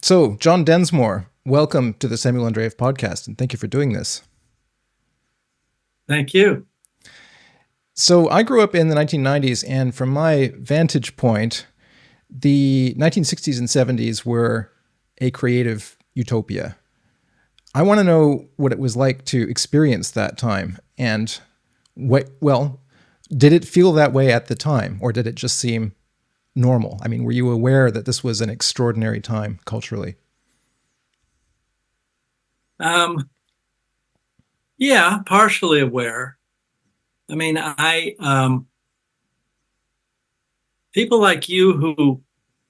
So, John Densmore, welcome to the Samuel Andreyev podcast, and thank you for doing this. Thank you. So, I grew up in the 1990s, and from my vantage point, the 1960s and 70s were a creative utopia. I want to know what it was like to experience that time, and did it feel that way at the time, or did it just seem normal? I mean, were you aware that this was an extraordinary time culturally? Yeah, partially aware. I mean, people like you who,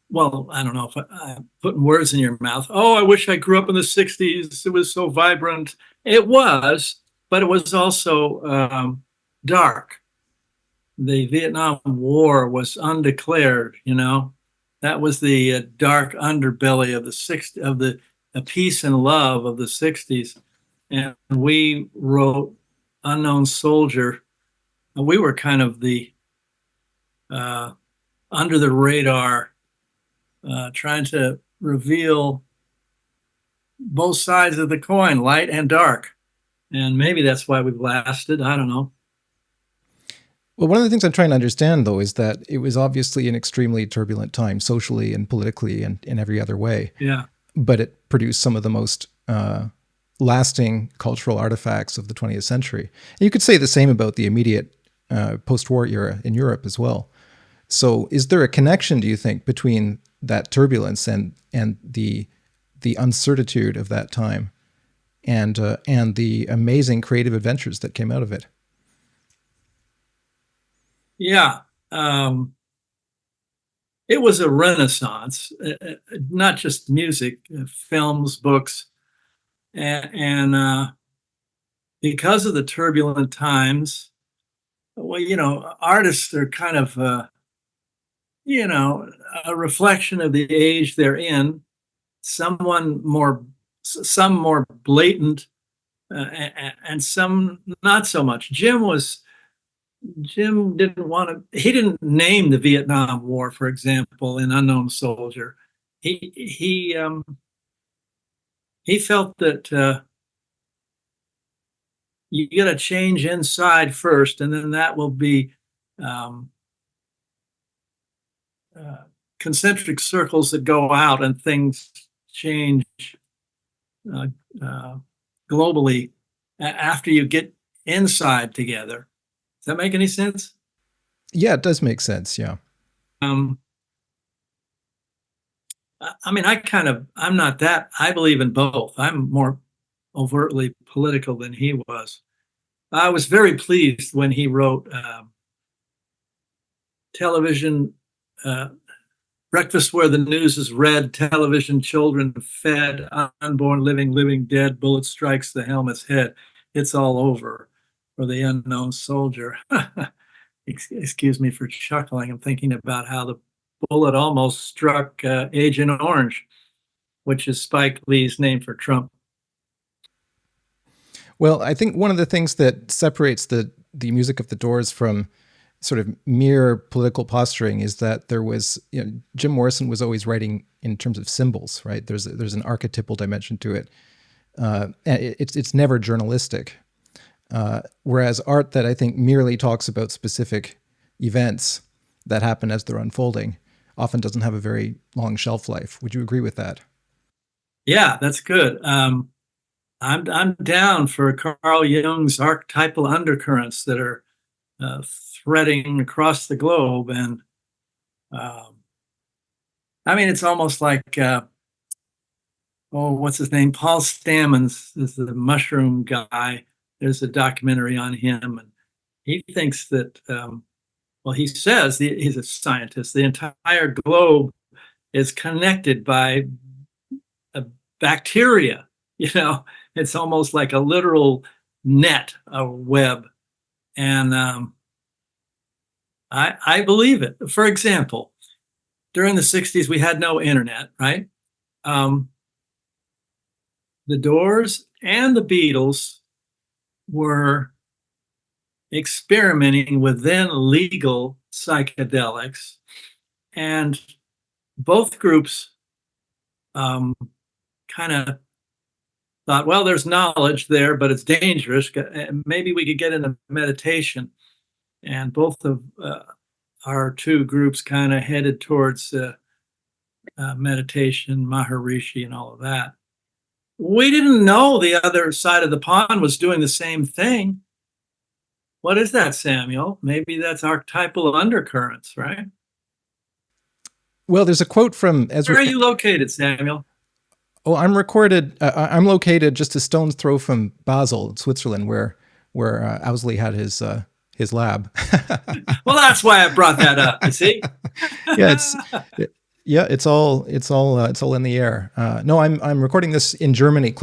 well, I don't know if I'm putting words in your mouth. Oh, I wish I grew up in the 60s. It was so vibrant. It was, but it was also dark. The Vietnam War was undeclared, That was the dark underbelly of the peace and love of the 60s. And we wrote Unknown Soldier. We were kind of the under the radar, trying to reveal both sides of the coin, light and dark. And maybe that's why we've lasted. I don't know. Well, one of the things I'm trying to understand, though, is that it was obviously an extremely turbulent time, socially and politically and in every other way. Yeah. But it produced some of the most lasting cultural artifacts of the 20th century. And you could say the same about the immediate post-war era in Europe as well. So is there a connection, do you think, between that turbulence and the uncertitude of that time and the amazing creative adventures that came out of it? Yeah. It was a renaissance, not just music, films, books. And because of the turbulent times, artists are kind of, a reflection of the age they're in, some more blatant, and some not so much. Jim he didn't name the Vietnam War, for example, in Unknown Soldier. He felt that you got to change inside first, and then that will be concentric circles that go out, and things change globally after you get inside together. Does that make any sense? Yeah, it does make sense. Yeah. I mean, I'm not that. I believe in both. I'm more overtly political than he was. I was very pleased when he wrote television, breakfast where the news is read, television, children fed, unborn, living, dead, bullet strikes the helmet's head. It's all over for the unknown soldier. Excuse me for chuckling. I'm thinking about how the bullet almost struck Agent Orange, which is Spike Lee's name for Trump. Well, I think one of the things that separates the music of the Doors from sort of mere political posturing is that there was, Jim Morrison was always writing in terms of symbols, right? There's an archetypal dimension to it. It's never journalistic. Whereas art that I think merely talks about specific events that happen as they're unfolding often doesn't have a very long shelf life. Would you agree with that? Yeah, that's good. I'm down for Carl Jung's archetypal undercurrents that are threading across the globe, and I mean, it's almost like what's his name? Paul Stamets is the mushroom guy. There's a documentary on him, and he thinks that, he says he's a scientist. The entire globe is connected by a bacteria. It's almost like a literal net, a web. And I believe it. For example, during the 60s, we had no internet, right? The Doors and the Beatles were experimenting with then legal psychedelics, and both groups kind of thought, well, there's knowledge there, but it's dangerous. Maybe we could get into meditation. And both of our two groups kind of headed towards meditation, Maharishi, and all of that. We didn't know the other side of the pond was doing the same thing. What is that, Samuel? Maybe that's archetypal undercurrents, right? Well, there's a quote from Ezra. Where are you located, Samuel? Oh, I'm located just a stone's throw from Basel, Switzerland, where Owsley had his lab. Well, that's why I brought that up. You see? It's all in the air. No, I'm recording this in Germany,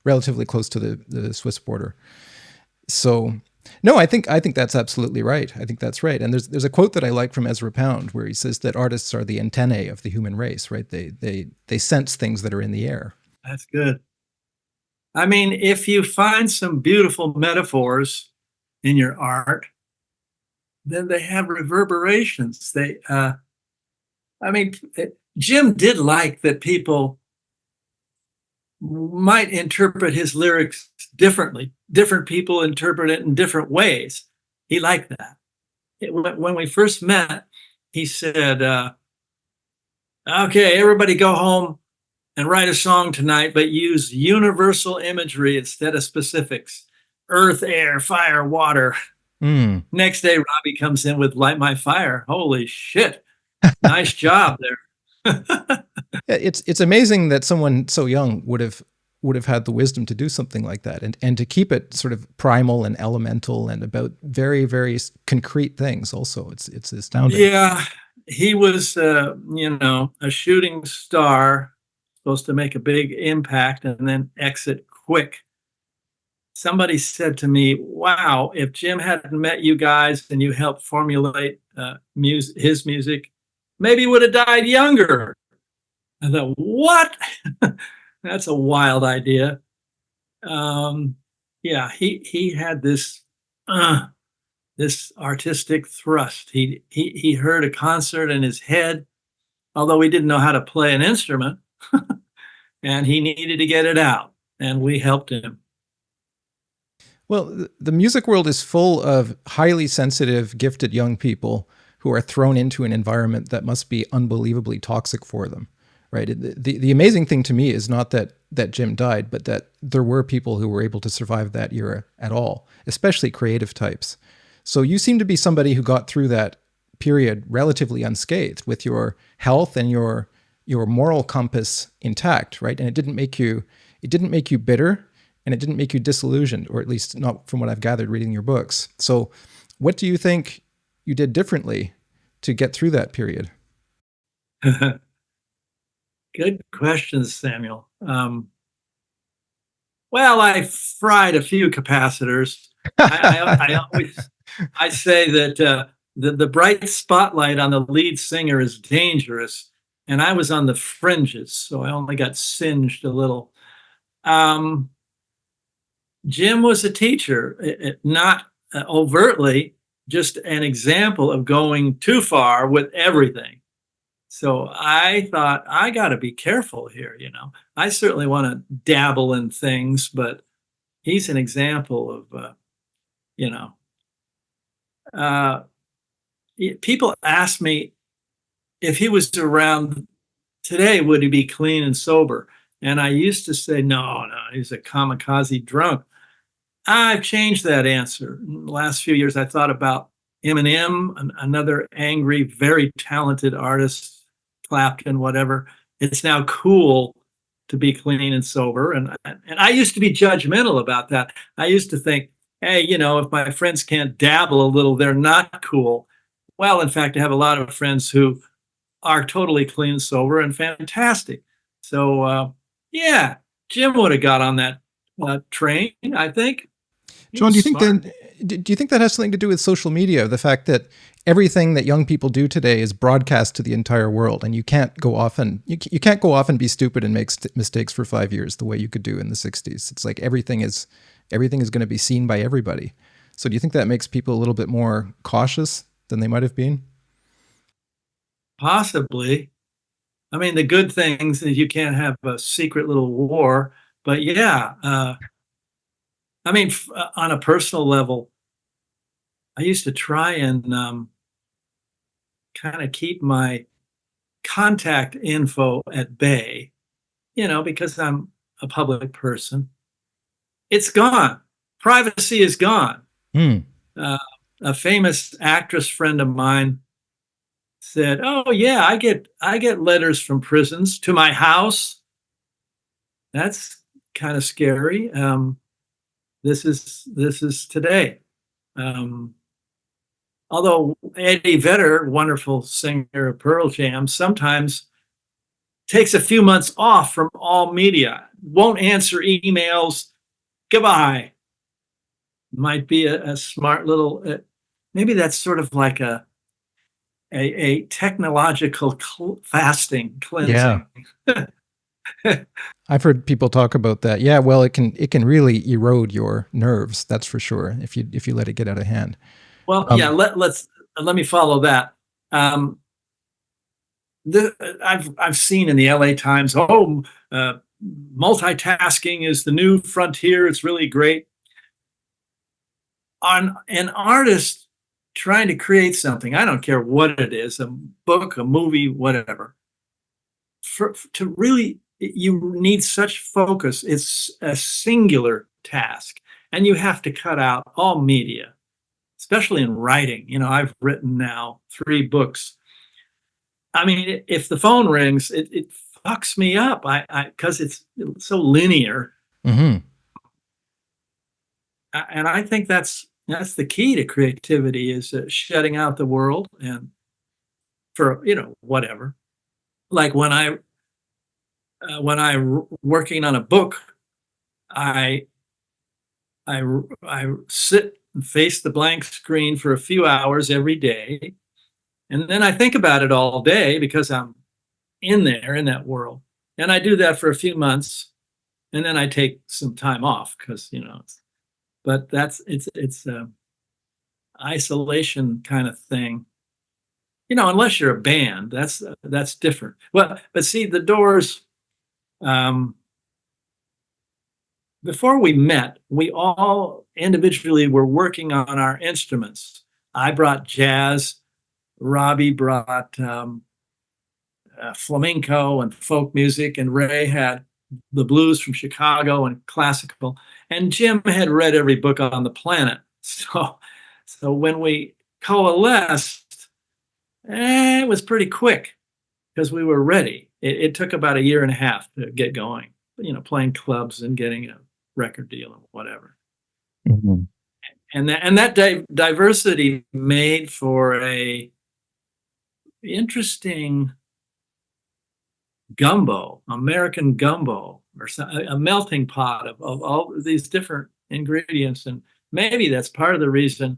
relatively close to the Swiss border. So, no, I think that's absolutely right. I think that's right. And there's a quote that I like from Ezra Pound where he says that artists are the antennae of the human race, right? They sense things that are in the air. That's good. I mean, if you find some beautiful metaphors in your art, then they have reverberations. Jim did like that people might interpret his lyrics differently. Different people interpret it in different ways. He liked that. When we first met, he said, okay, everybody go home and write a song tonight, but use universal imagery instead of specifics. Earth, air, fire, water. Next day, Robbie comes in with Light My Fire. Holy shit. Nice job there. It's amazing that someone so young would have had the wisdom to do something like that and to keep it sort of primal and elemental and about very, very concrete things also. It's astounding. Yeah, he was, a shooting star, supposed to make a big impact and then exit quick. Somebody said to me, wow, if Jim hadn't met you guys and you helped formulate his music, maybe he would have died younger. I thought, what? That's a wild idea. He had this artistic thrust. He heard a concert in his head, although he didn't know how to play an instrument, and he needed to get it out, and we helped him. Well, the music world is full of highly sensitive, gifted young people who are thrown into an environment that must be unbelievably toxic for them, right? The amazing thing to me is not that Jim died, but that there were people who were able to survive that era at all, especially creative types. So you seem to be somebody who got through that period relatively unscathed with your health and your moral compass intact, right? And it didn't make you bitter. And it didn't make you disillusioned, or at least not from what I've gathered reading your books. So what do you think you did differently to get through that period? Good questions, Samuel. Well, I fried a few capacitors. I say that the bright spotlight on the lead singer is dangerous, and I was on the fringes, so I only got singed a little. Jim was a teacher, not overtly, just an example of going too far with everything. So I thought, I got to be careful here. I certainly want to dabble in things, but he's an example of, people ask me if he was around today, would he be clean and sober? And I used to say, no, he's a kamikaze drunk. I've changed that answer. In the last few years, I thought about Eminem, another angry, very talented artist, Clapton, whatever. It's now cool to be clean and sober. And I used to be judgmental about that. I used to think, hey, if my friends can't dabble a little, they're not cool. Well, in fact, I have a lot of friends who are totally clean and sober and fantastic. So, Jim would have got on that train, I think. John, do you think that has something to do with social media? The fact that everything that young people do today is broadcast to the entire world, and you can't go off and be stupid and make mistakes for 5 years the way you could do in the 60s. It's like everything is going to be seen by everybody. So do you think that makes people a little bit more cautious than they might have been? Possibly. I mean, the good things is you can't have a secret little war, but yeah, I mean, on a personal level, I used to try and kind of keep my contact info at bay, because I'm a public person. It's gone. Privacy is gone. Hmm. Uh, a famous actress friend of mine said, "Oh yeah, I get letters from prisons to my house. That's kind of scary." This is today. Um, Although Eddie Vedder, wonderful singer of Pearl Jam, sometimes takes a few months off from all media, won't answer emails. Goodbye. Might be a smart little. Maybe that's sort of like a technological fasting Yeah. cleansing. I've heard people talk about that. Yeah, well, it can really erode your nerves. That's for sure. If you let it get out of hand. Well, yeah. Um, Let me follow that. Um, I've seen in the LA Times, multitasking is the new frontier. It's really great. On an artist trying to create something, I don't care what it is, a book, a movie, whatever. To really, you need such focus. It's a singular task, and you have to cut out all media, especially in writing. I've written now 3 books. I mean, if the phone rings, it fucks me up. Because it's so linear, mhm. and I think that's the key to creativity is shutting out the world and for whatever. Like when I working on a book, I I sit and face the blank screen for a few hours every day, and then I think about it all day because I'm in there in that world, and I do that for a few months, and then I take some time off because but it's isolation kind of thing. Unless you're a band, that's different. Well, but see, the Doors. Um, Before we met, we all individually were working on our instruments. I brought jazz, Robbie brought flamenco and folk music, and Ray had the blues from Chicago and classical, and Jim had read every book on the planet. So when we coalesced, it was pretty quick because we were ready. It took about a year and a half to get going, playing clubs and getting a record deal and whatever. Mhm. And that diversity made for a interesting gumbo, American gumbo, or a melting pot of all these different ingredients. And maybe that's part of the reason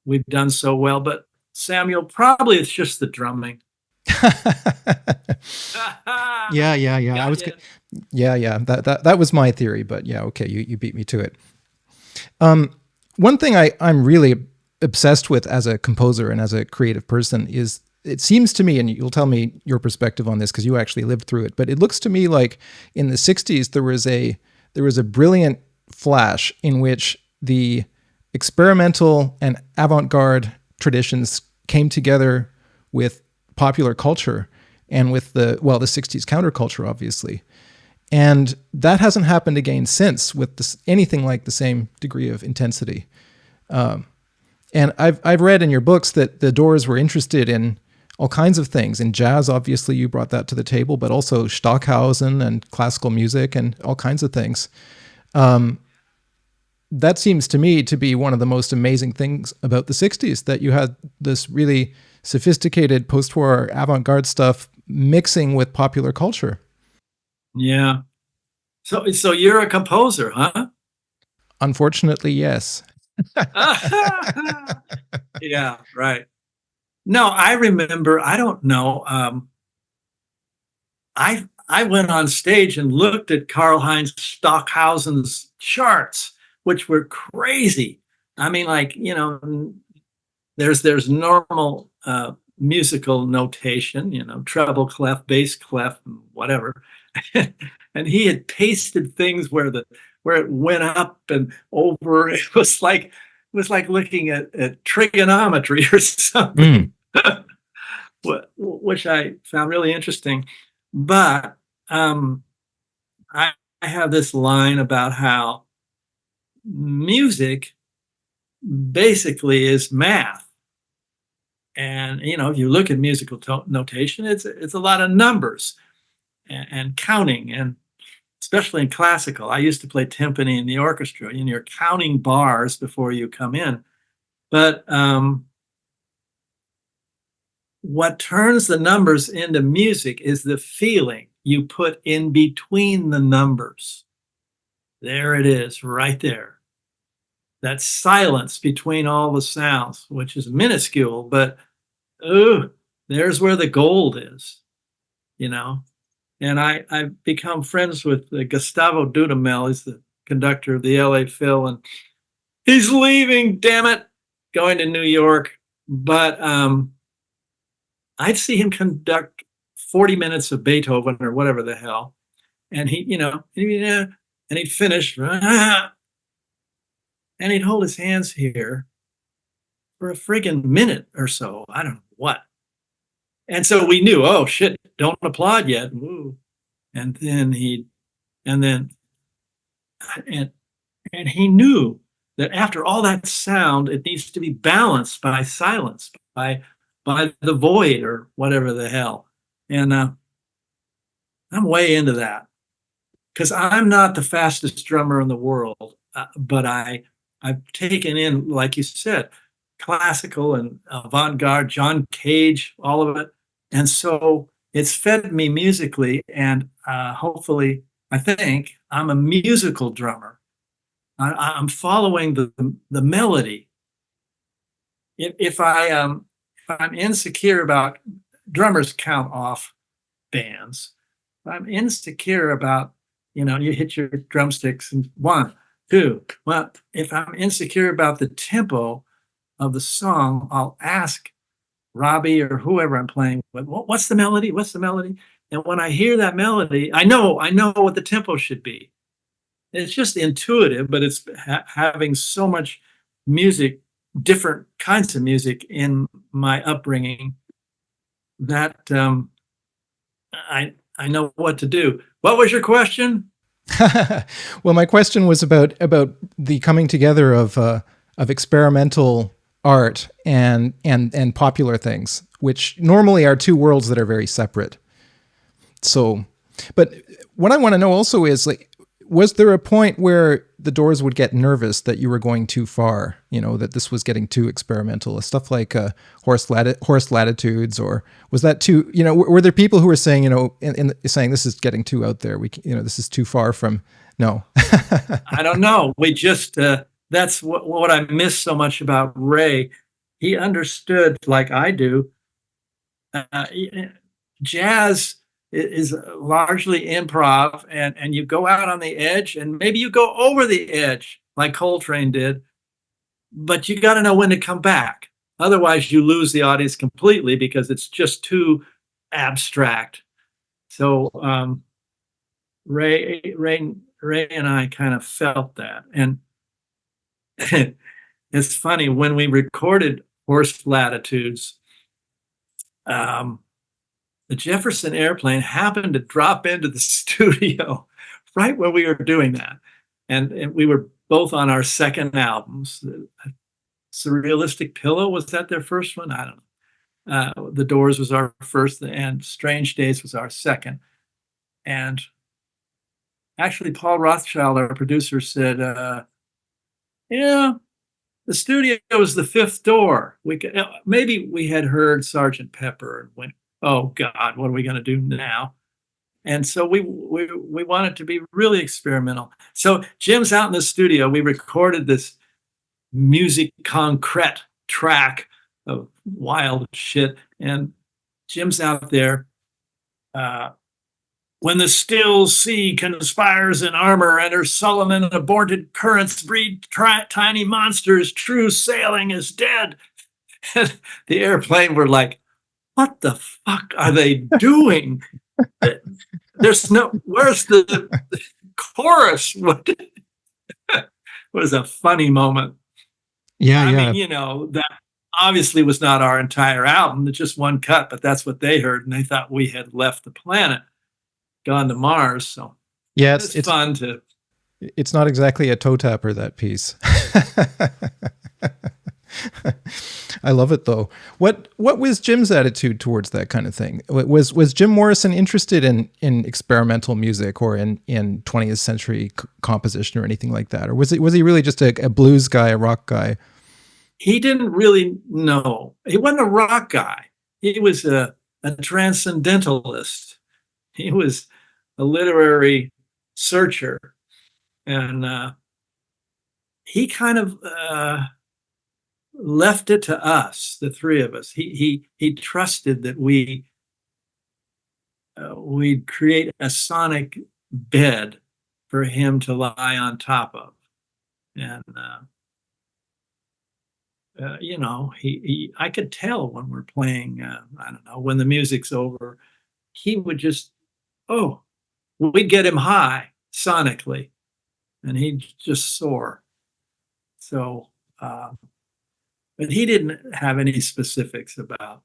we've done so well. But Samuel, probably it's just the drumming. Yeah, yeah, yeah. Got you. Yeah, yeah. That was my theory, but yeah, okay, you beat me to it. One thing I'm really obsessed with as a composer and as a creative person is, it seems to me, and you'll tell me your perspective on this because you actually lived through it, but it looks to me like in the 60s there was a brilliant flash in which the experimental and avant-garde traditions came together with popular culture and with the 60s counterculture, obviously. And that hasn't happened again since with anything like the same degree of intensity. And I've read in your books that the Doors were interested in all kinds of things. In jazz, obviously, you brought that to the table, but also Stockhausen and classical music and all kinds of things. That seems to me to be one of the most amazing things about the 60s, that you had this really sophisticated post-war avant-garde stuff mixing with popular culture. Yeah. So you're a composer, huh? Unfortunately, yes. Yeah, right. No, I remember, I don't know. I went on stage and looked at Karl-Heinz Stockhausen's charts, which were crazy. I mean, like, there's normal musical notation, treble clef, bass clef, whatever. And he had pasted things where it went up and over. It was like looking at trigonometry or something, which I found really interesting. But I have this line about how music basically is math. And, if you look at musical notation, it's a lot of numbers and counting, and especially in classical. I used to play timpani in the orchestra, and you're counting bars before you come in. But what turns the numbers into music is the feeling you put in between the numbers. There it is, right there. That silence between all the sounds, which is minuscule, but there's where the gold is, And I've become friends with Gustavo Dudamel. He's the conductor of the LA Phil, and he's leaving, damn it, going to New York. But I'd see him conduct 40 minutes of Beethoven or whatever the hell. And and he'd finish, and he'd hold his hands here for a friggin' minute or so. I don't know what. And so we knew, oh shit, don't applaud yet. Woo. And then he knew that after all that sound, it needs to be balanced by silence, by the void or whatever the hell. And I'm way into that, because I'm not the fastest drummer in the world, but I've taken in, like you said, classical and avant-garde, John Cage, all of it. And so it's fed me musically, and hopefully, I think I'm a musical drummer. I'm following the melody. If I'm insecure about, drummers count off bands. If I'm insecure about, you hit your drumsticks and 1, 2. Well, if I'm insecure about the tempo of the song, I'll ask Robbie or whoever I'm playing with, what's the melody? What's the melody? And when I hear that melody, I know what the tempo should be. It's just intuitive, but it's having so much music, different kinds of music in my upbringing, that I know what to do. What was your question? Well, my question was about the coming together of experimental art and popular things, which normally are two worlds that are very separate. So, but what I want to know also is, like, was there a point where the Doors would get nervous that you were going too far, that this was getting too experimental, stuff like Horse Latitudes, or was that too, were there people who were saying, saying this is getting too out there, this is too far from, no. I don't know. We just, that's what I miss so much about Ray. He understood, like I do, jazz is largely improv, and you go out on the edge, and maybe you go over the edge like Coltrane did, but you got to know when to come back. Otherwise, you lose the audience completely because it's just too abstract. So Ray and I kind of felt that. And it's funny, when we recorded Horse Latitudes, the Jefferson Airplane happened to drop into the studio right when we were doing that. And we were both on our second albums. Surrealistic Pillow, was that their first one? I don't know. The Doors was our first, and Strange Days was our second. And actually, Paul Rothschild, our producer, said, the studio was the fifth door. Maybe we had heard Sgt. Pepper and went, oh God, what are we going to do now? And so we wanted to be really experimental. So Jim's out in the studio. We recorded this music concrete track of wild shit. And Jim's out there. When the still sea conspires in armor, and her sullen and aborted currents breed tiny monsters, true sailing is dead. And the airplane were like, what the fuck are they doing? Where's the chorus? What was a funny moment. Yeah, I yeah. mean, that obviously was not our entire album. It's just one cut, but that's what they heard, and they thought we had left the planet, gone to Mars. So Yeah, it's fun to. it's not exactly a toe tapper, that piece. I love it though. What was Jim's attitude towards that kind of thing? Was Jim Morrison interested in experimental music or in 20th century composition or anything like that, or was he really just a blues guy, a rock guy? He didn't really know. He wasn't a rock guy. He was a transcendentalist. He was a literary searcher, and he kind of left it to us, the three of us. He trusted that we'd create a sonic bed for him to lie on top of, and I could tell when we're playing. I don't know, when the music's over, he would just, we'd get him high sonically, and he'd just soar. So, but he didn't have any specifics about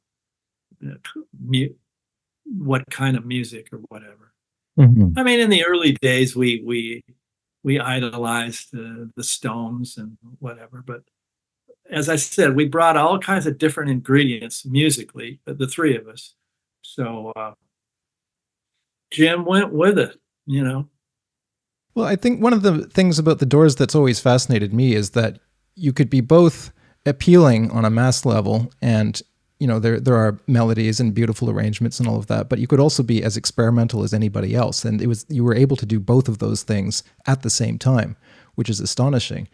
what kind of music or whatever. Mm-hmm. I mean, in the early days, we idolized the Stones and whatever, but as I said, we brought all kinds of different ingredients musically, the three of us. So Jim went with it, Well, I think one of the things about the Doors that's always fascinated me is that you could be both appealing on a mass level, and there are melodies and beautiful arrangements and all of that, but you could also be as experimental as anybody else, and you were able to do both of those things at the same time, which is astonishing.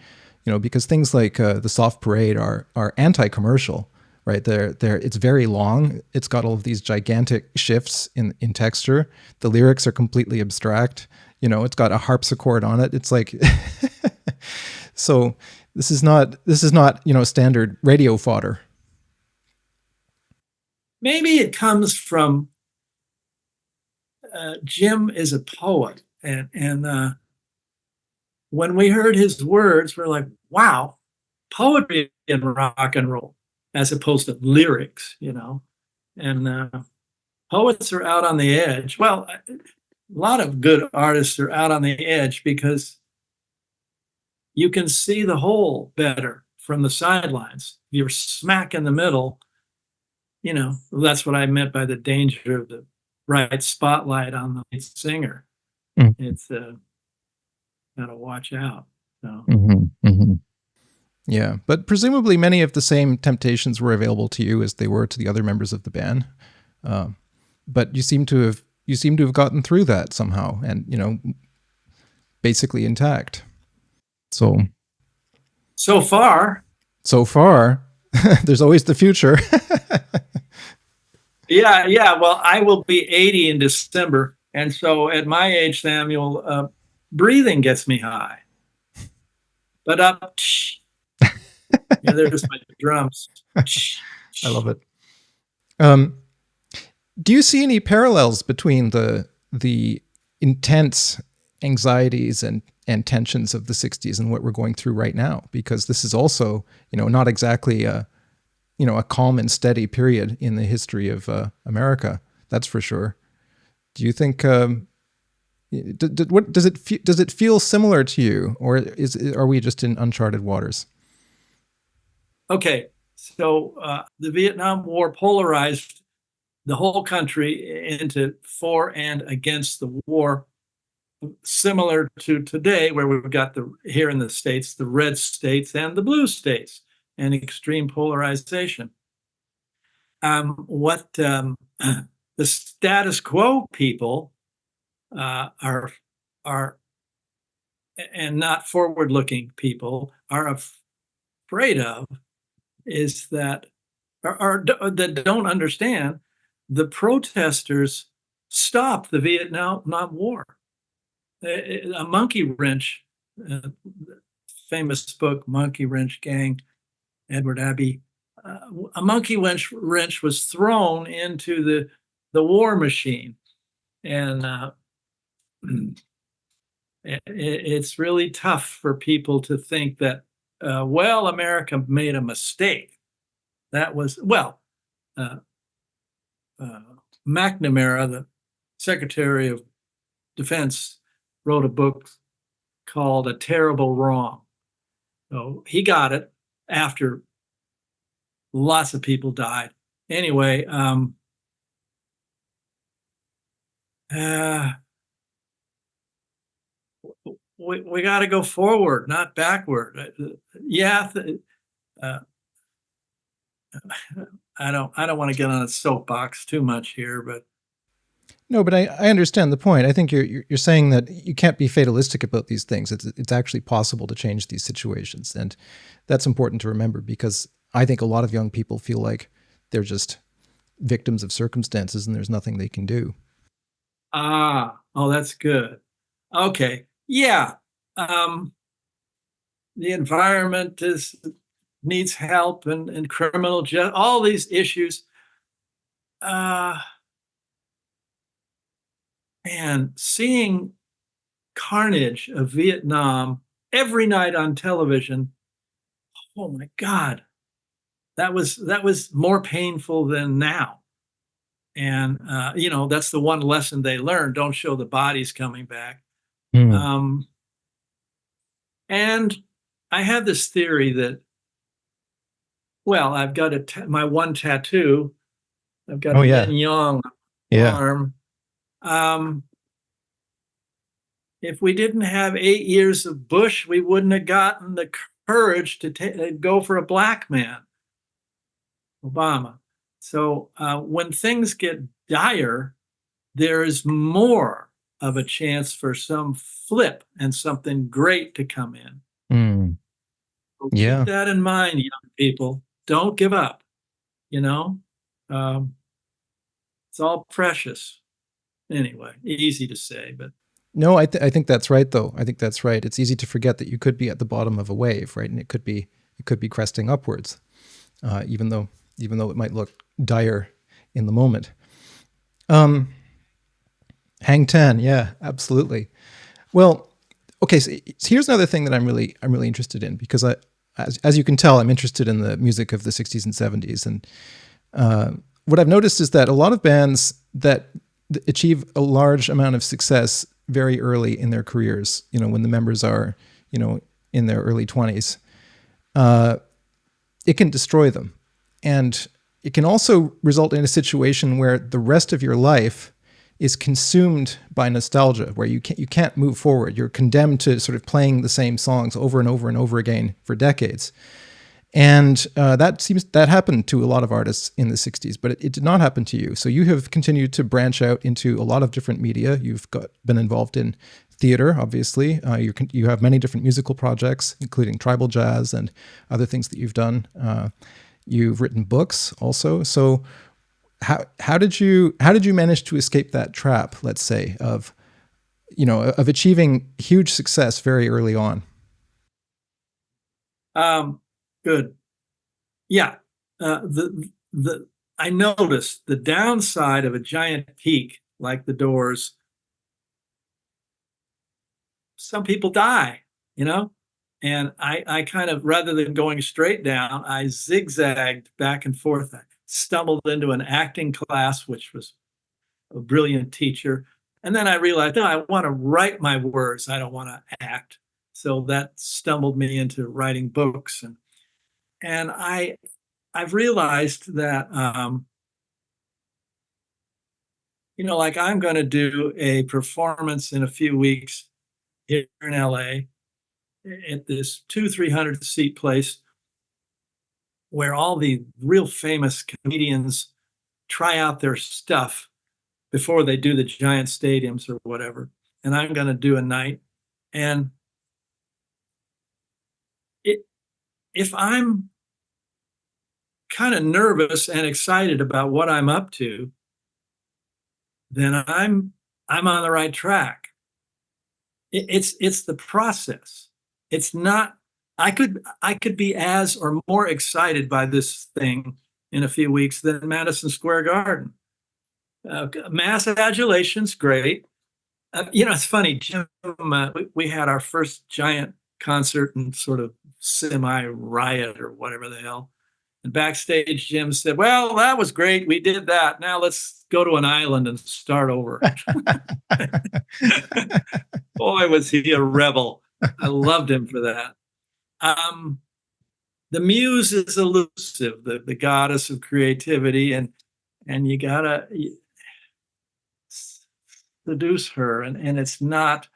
Because things like the Soft Parade are anti-commercial, right? It's very long. It's got all of these gigantic shifts in texture. The lyrics are completely abstract. It's got a harpsichord on it. It's like, so this is not standard radio fodder. Maybe it comes from Jim is a poet, and when we heard his words, we're like, wow, poetry in rock and roll, as opposed to lyrics, and poets are out on the edge. Well, a lot of good artists are out on the edge because you can see the whole better from the sidelines. You're smack in the middle. That's what I meant by the danger of the bright spotlight on the lead singer. Mm. It's gotta watch out. So. Mm-hmm, mm-hmm. Yeah, but presumably many of the same temptations were available to you as they were to the other members of the band. But you seem to have gotten through that somehow, and basically intact. So far, there's always the future. Yeah. Well, I will be 80 in December, and so at my age, Samuel, breathing gets me high. But there's my drums. I love it. Do you see any parallels between the intense anxieties and tensions of the 60s and what we're going through right now? Because this is also, not exactly a calm and steady period in the history of America. That's for sure. Do you think? What does it feel similar to you, or are we just in uncharted waters? Okay, so the Vietnam War polarized the whole country into for and against the war, similar to today, where we've got here in the States, the red states and the blue states, and extreme polarization. What the status quo people are and not forward-looking people are afraid of is that that don't understand the protesters stopped the Vietnam War. A monkey wrench, famous book, Monkey Wrench Gang, Edward Abbey. a monkey wrench was thrown into the war machine, and it's really tough for people to think that, well, America made a mistake. That was, well, uh, uh, McNamara, the Secretary of Defense, wrote a book called A Terrible Wrong. So he got it after lots of people died. Anyway, uh, we got to go forward, not backward. Yeah, uh, I don't want to get on a soapbox too much here, but No, but I understand the point. I think you're saying that you can't be fatalistic about these things. It's actually possible to change these situations, and that's important to remember, because I think a lot of young people feel like they're just victims of circumstances and there's nothing they can do. oh, that's good. Okay, yeah. The environment needs help, and criminal justice, all these issues. Uh, Man, seeing carnage of Vietnam every night on television, oh my God, that was more painful than now. And that's the one lesson they learned: don't show the bodies coming back. Mm. Um, and I have this theory that, well, I've got my one tattoo. I've got Oh Yin yeah, Yang yeah. arm. Um, if we didn't have 8 years of Bush, we wouldn't have gotten the courage to go for a black man, Obama. So when things get dire, there is more of a chance for some flip and something great to come in. Mm. So keep Yeah. that in mind, young people. Don't give up. You know, um, it's all precious. Anyway, easy to say, but No, I think that's right though. I think that's right. It's easy to forget that you could be at the bottom of a wave, right? And it could be cresting upwards, even though it might look dire in the moment. Um, Hang Ten, yeah, absolutely. Well, okay, so here's another thing that I'm really interested in, because as you can tell, I'm interested in the music of the 60s and 70s, and what I've noticed is that a lot of bands that achieve a large amount of success very early in their careers, when the members are, in their early 20s, it can destroy them. And it can also result in a situation where the rest of your life is consumed by nostalgia, where you can't move forward. You're condemned to sort of playing the same songs over and over and over again for decades. And that happened to a lot of artists in the 60s, but it did not happen to you. So you have continued to branch out into a lot of different media. You've been involved in theater, obviously. You have many different musical projects, including tribal jazz and other things that you've done. You've written books also. So how did you manage to escape that trap, let's say, of achieving huge success very early on? good. Yeah, the I noticed the downside of a giant peak like the Doors. Some people die, you know, and I kind of, rather than going straight down, I zigzagged back and forth. I stumbled into an acting class, which was a brilliant teacher, and then I realized, no, I want to write my words. I don't want to act. So that stumbled me into writing books, and I've realized that, like, I'm going to do a performance in a few weeks here in LA at this 300 seat place where all the real famous comedians try out their stuff before they do the giant stadiums or whatever. And I'm going to do a night. And it, if I'm kind of nervous and excited about what I'm up to, then I'm on the right track. It's the process. It's not I could be as or more excited by this thing in a few weeks than Madison Square Garden. Mass adulation's great. It's funny, Jim. We had our first giant concert and sort of semi riot or whatever the hell. And backstage, Jim said, "Well, that was great. We did that. Now let's go to an island and start over." Boy, was he a rebel. I loved him for that. The muse is elusive, the goddess of creativity, and you gotta seduce her, and it's not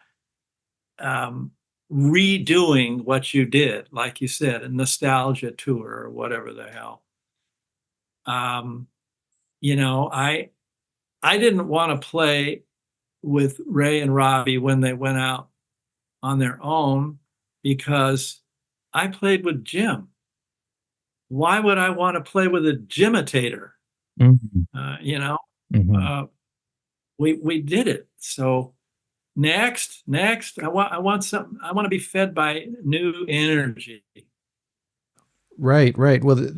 redoing what you did, like you said, a nostalgia tour or whatever the hell. You know, I didn't want to play with Ray and Robbie when they went out on their own because I played with Jim. Why would I want to play with a Jimitator? You know, we did it. So next, I want something. I want to be fed by new energy. Right. Well,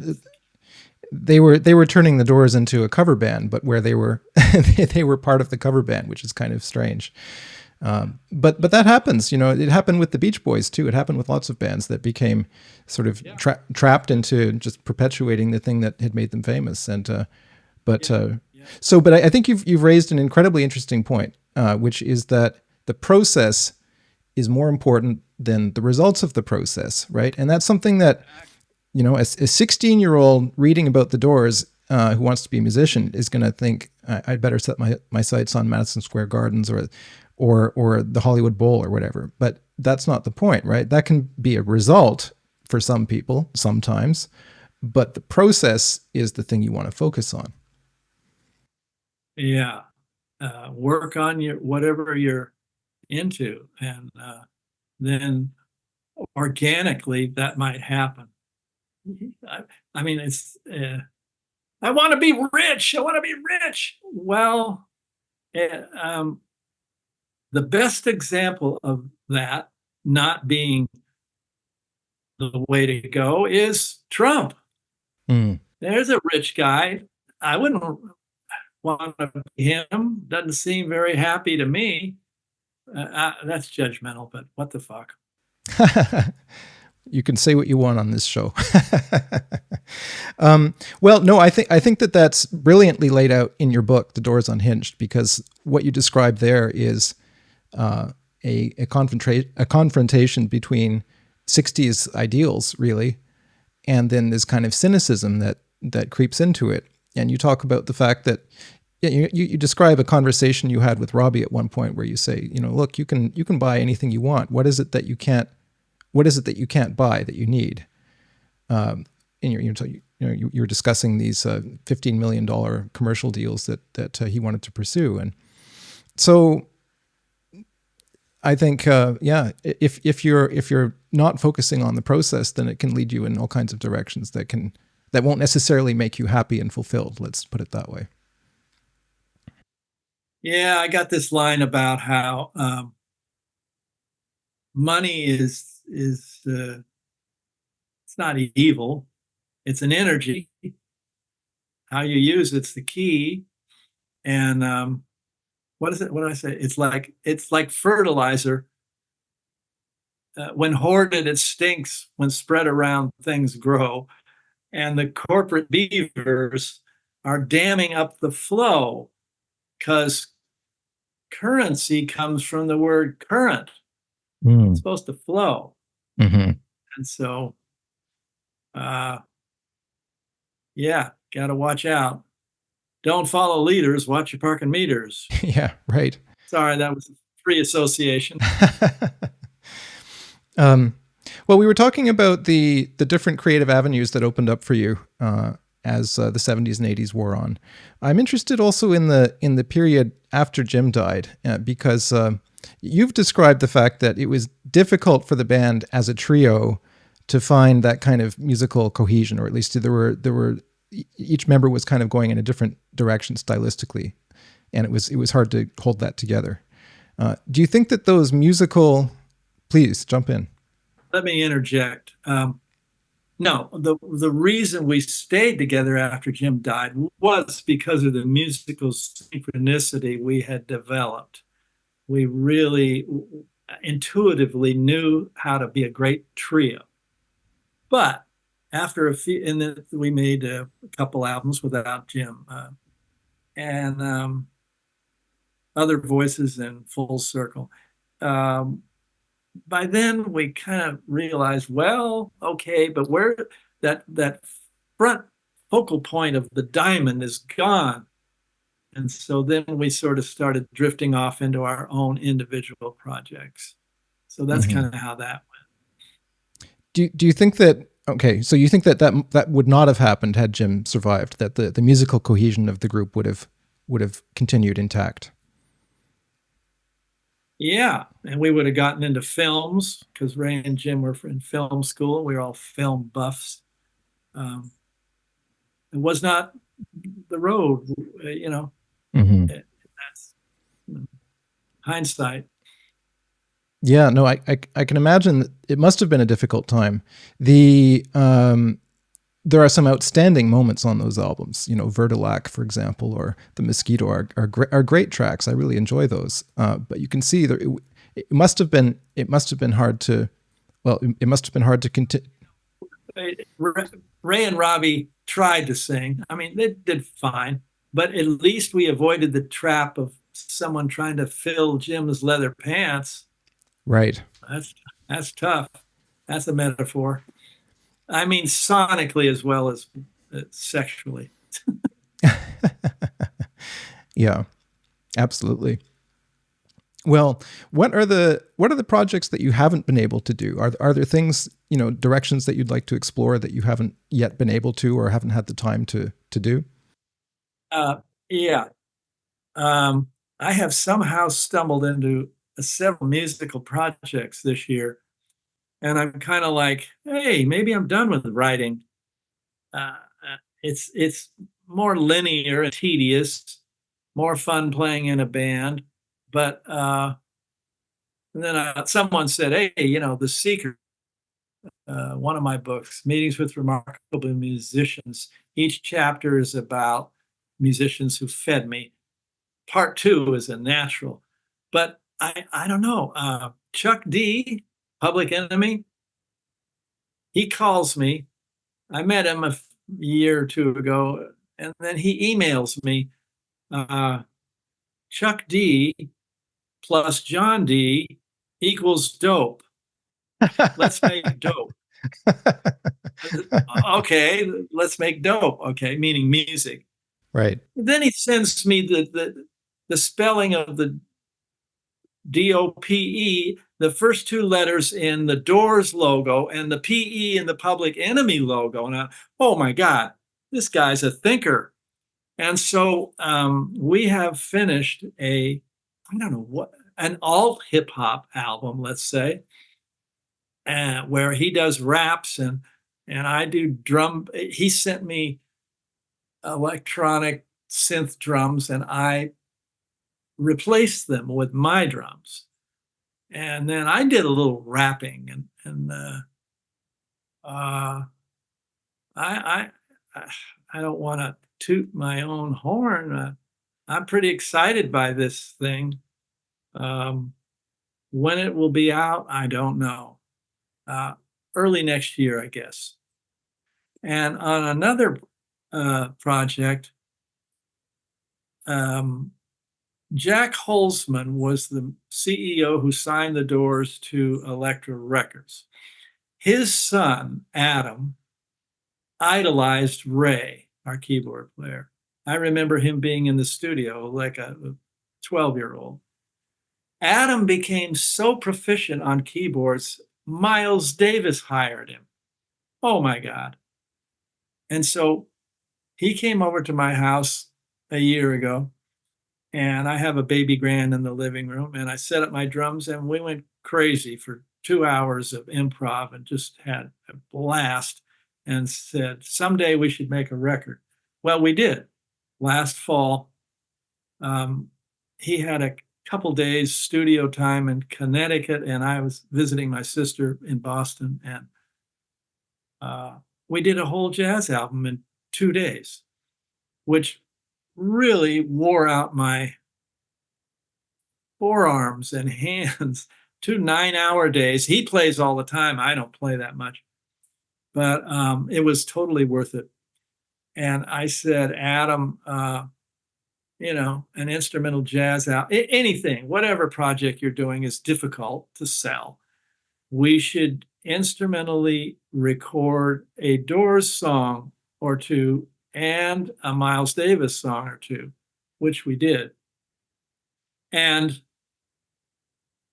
they were turning the Doors into a cover band, but where they were they were part of the cover band, which is kind of strange. But that happens, you know. It happened with the Beach Boys too. It happened with lots of bands that became sort of trapped into just perpetuating the thing that had made them famous. And but I think you've raised an incredibly interesting point, which is that the process is more important than the results of the process, right? And that's something that, you know, a 16-year-old reading about the Doors who wants to be a musician is going to think, I'd better set my sights on Madison Square Gardens or the Hollywood Bowl or whatever. But that's not the point, right? That can be a result for some people sometimes, but the process is the thing you want to focus on. Yeah. Work on whatever you're into, and then organically that might happen. I mean, it's I want to be rich. I want to be rich. Well, the best example of that not being the way to go is Trump. There's a rich guy. I wouldn't want to be him. Doesn't seem very happy to me. That's judgmental, but what the fuck? You can say what you want on this show. Well, no, I think that's brilliantly laid out in your book, The Doors Unhinged, because what you describe there is a confrontation between 60s ideals, really, and then this kind of cynicism that creeps into it. And you talk about the fact that you describe a conversation you had with Robbie at one point where you say, you know, look, you can buy anything you want. What is it that you can't buy that you need? And you're discussing these $15 million commercial deals that he wanted to pursue. And so I think, if you're not focusing on the process, then it can lead you in all kinds of directions that won't necessarily make you happy and fulfilled. Let's put it that way. Yeah, I got this line about how money is it's not evil, it's an energy. How you use it's the key. And what is it? What did I say? It's like fertilizer. When hoarded, it stinks. When spread around, things grow. And the corporate beavers are damming up the flow because currency comes from the word current. It's supposed to flow. And so, got to watch out. Don't follow leaders, watch your parking meters. Yeah, right. Sorry, that was a free association. Well, we were talking about the different creative avenues that opened up for you as the 70s and 80s wore on. I'm interested also in the period after Jim died, because you've described the fact that it was difficult for the band as a trio to find that kind of musical cohesion, or at least there were each member was kind of going in a different direction stylistically, and it was hard to hold that together. Do you think that those musical? Please jump in. let me interject. No, the reason we stayed together after Jim died was because of the musical synchronicity we had developed. We really intuitively knew how to be a great trio. But after a few, and then we made a couple albums without Jim, and other voices in Full Circle. Um, by then we kind of realized, well, okay, but where that front focal point of the diamond is gone. And so then we sort of started drifting off into our own individual projects. So that's Mm-hmm. kind of how that Do you think that, okay, so you think that that would not have happened had Jim survived, that the musical cohesion of the group would have continued intact? Yeah, and we would have gotten into films because Ray and Jim were in film school. We were all film buffs. Um, it was not the road, you know. Mm-hmm. That's hindsight. Yeah, no, I can imagine that it must have been a difficult time. The there are some outstanding moments on those albums. You know, Vertilac, for example, or The Mosquito are great tracks. I really enjoy those. But you can see that it must have been hard to, well, it must have been hard to continue. Ray and Robbie tried to sing. I mean, they did fine, but at least we avoided the trap of someone trying to fill Jim's leather pants. Right. That's that's tough. That's a metaphor. I mean, sonically as well as sexually. Yeah, absolutely. Well, what are the projects that you haven't been able to do? Are there things, you know, directions that you'd like to explore that you haven't yet been able to or haven't had the time to do? Uh, yeah, um, I have somehow stumbled into several musical projects this year, and I'm kind of like, hey, maybe I'm done with writing. It's more linear and tedious, more fun playing in a band, but and then someone said, hey, you know, The Seeker, one of my books, Meetings with Remarkable Musicians. Each chapter is about musicians who fed me. Part two is a natural, but I don't know. Chuck D, Public Enemy, he calls me. I met him a year or two ago, and then he emails me, uh, Chuck D plus John D equals dope. Let's make dope. Okay, let's make dope. Okay, meaning music. Right. Then he sends me the spelling of the DOPE, the first two letters in the Doors logo, and the PE in the Public Enemy logo. And oh my God, this guy's a thinker. And so we have finished I don't know what, an alt hip hop album, let's say, where he does raps and I do drum. He sent me electronic synth drums and I replaced them with my drums. And then I did a little rapping and uh, I, I I don't want to toot my own horn. I'm pretty excited by this thing. Um, when it will be out, I don't know. Early next year, I guess. And on another project, um, Jack Holzman was the CEO who signed the Doors to Elektra Records. His son, Adam, idolized Ray, our keyboard player. I remember him being in the studio like a 12-year-old. Adam became so proficient on keyboards, Miles Davis hired him. Oh my God. And so he came over to my house a year ago, and I have a baby grand in the living room, and I set up my drums, and we went crazy for 2 hours of improv and just had a blast and said, someday we should make a record. Well, we did. Last fall, he had couple days studio time in Connecticut, and I was visiting my sister in Boston, and we did a whole jazz album in 2 days, which really wore out my forearms and hands. 2 9-hour days. He plays all the time. I don't play that much, but it was totally worth it. And I said, Adam, an instrumental jazz out, anything, whatever project you're doing is difficult to sell. We should instrumentally record a Doors song or two and a Miles Davis song or two, which we did. And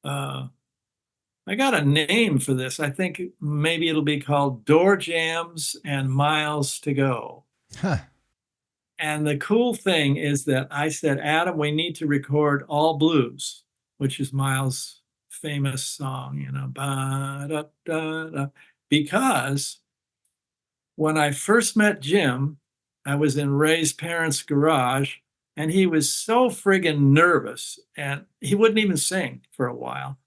I got a name for this. I think maybe it'll be called Door Jams and Miles to Go. Huh. And the cool thing is that I said, Adam, we need to record All Blues, which is Miles' famous song, ba-da-da-da. Because when I first met Jim, I was in Ray's parents' garage, and he was so friggin' nervous, and he wouldn't even sing for a while.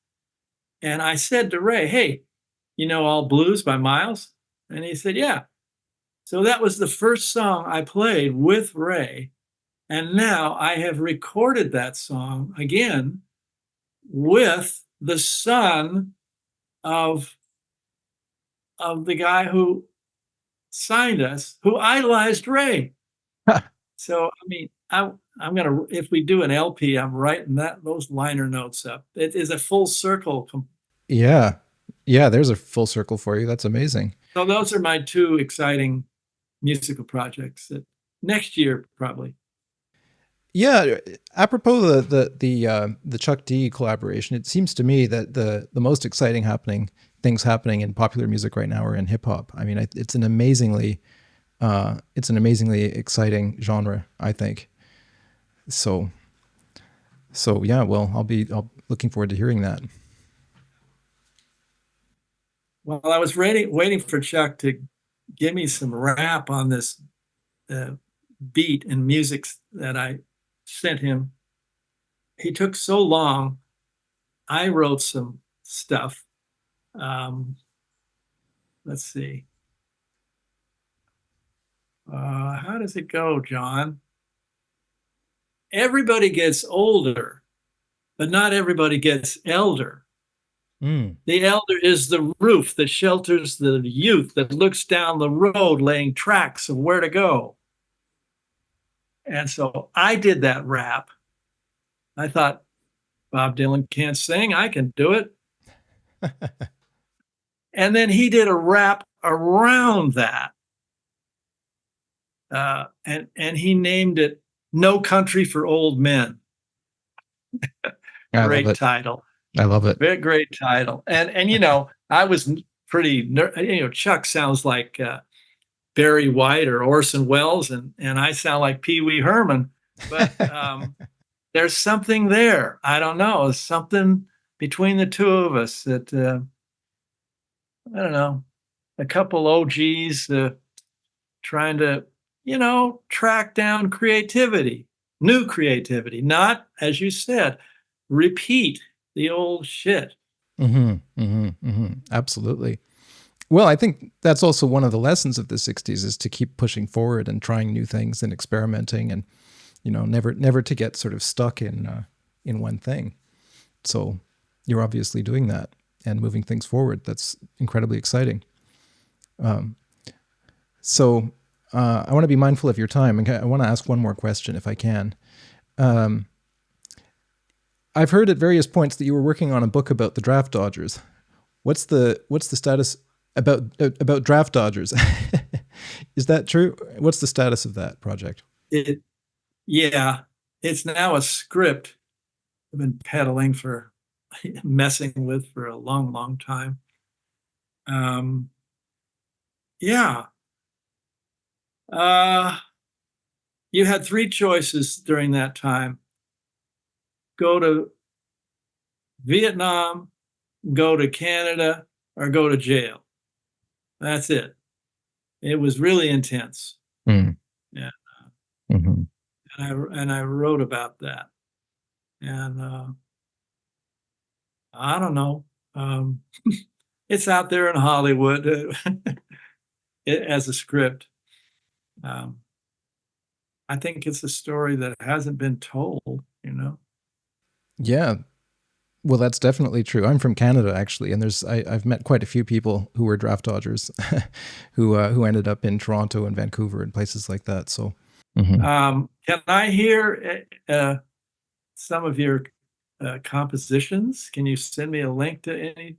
And I said to Ray, hey, you know All Blues by Miles? And he said, yeah. So that was the first song I played with Ray. And now I have recorded that song again with the son of the guy who signed us, who idolized Ray. So, I mean, I'm going to, if we do an LP, I'm writing those liner notes up. It is a full circle. Yeah. Yeah, there's a full circle for you. That's amazing. So those are my two exciting musical projects that next year, probably. Yeah, apropos the Chuck D collaboration, it seems to me that the most exciting things happening in popular music right now are in hip hop. I mean, it's an amazingly exciting genre, I think. So yeah, well, I'll looking forward to hearing that. Well, I was waiting for Chuck to give me some rap on this beat and music that I sent him. He took so long. I wrote some stuff. Let's see. How does it go, John? Everybody gets older, but not everybody gets elder. The elder is the roof that shelters the youth that looks down the road, laying tracks of where to go. And so I did that rap. I thought, Bob Dylan can't sing, I can do it. And then he did a rap around that. And he named it No Country for Old Men. Great title. I love it. Very great title. And I was pretty, Chuck sounds like Barry White or Orson Welles, and I sound like Pee Wee Herman. But there's something there. I don't know. It's something between the two of us that, I don't know, a couple OGs trying to, track down creativity, new creativity, not, as you said, repeat the old shit. Absolutely. Well, I think that's also one of the lessons of the 60s is to keep pushing forward and trying new things and experimenting and, never to get sort of stuck in one thing. So you're obviously doing that and moving things forward. That's incredibly exciting. So I want to be mindful of your time, and I want to ask one more question if I can. I've heard at various points that you were working on a book about the draft dodgers. What's the status about draft dodgers? Is that true? What's the status of that project? Yeah, it's now a script I've been messing with for a long, long time. Yeah. You had three choices during that time. Go to Vietnam, go to Canada, or go to jail. That's it. It was really intense. Yeah. And I wrote about that. And I don't know. Um, it's out there in Hollywood as a script. Um, I think it's a story that hasn't been told, you know. Yeah. Well, that's definitely true. I'm from Canada, actually, and I've met quite a few people who were draft dodgers, who ended up in Toronto and Vancouver and places like that. So, mhm. Can I hear some of your compositions? Can you send me a link to any?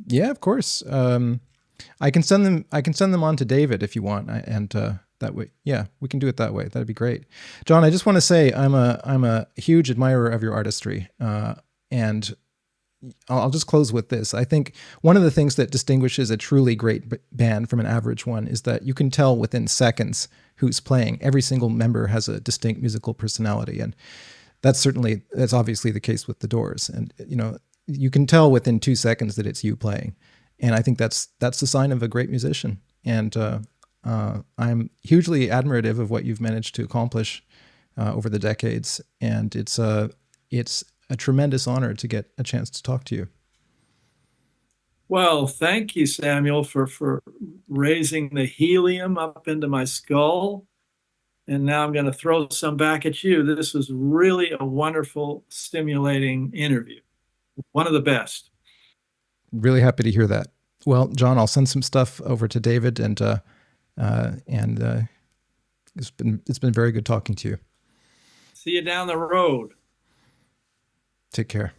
Yeah, of course. I can send them. I can send them on to David if you want, and that way, yeah, we can do it that way. That'd be great. John, I just want to say I'm a huge admirer of your artistry, and I'll just close with this. I think one of the things that distinguishes a truly great band from an average one is that you can tell within seconds who's playing. Every single member has a distinct musical personality, and that's obviously the case with the Doors. And you can tell within 2 seconds that it's you playing, and I think that's the sign of a great musician. And I'm hugely admirative of what you've managed to accomplish over the decades, and it's a tremendous honor to get a chance to talk to you. Well, thank you, Samuel, for raising the helium up into my skull. And now I'm going to throw some back at you. This was really a wonderful, stimulating interview. One of the best. Really happy to hear that. Well, John, I'll send some stuff over to David, and it's been very good talking to you. See you down the road. Take care.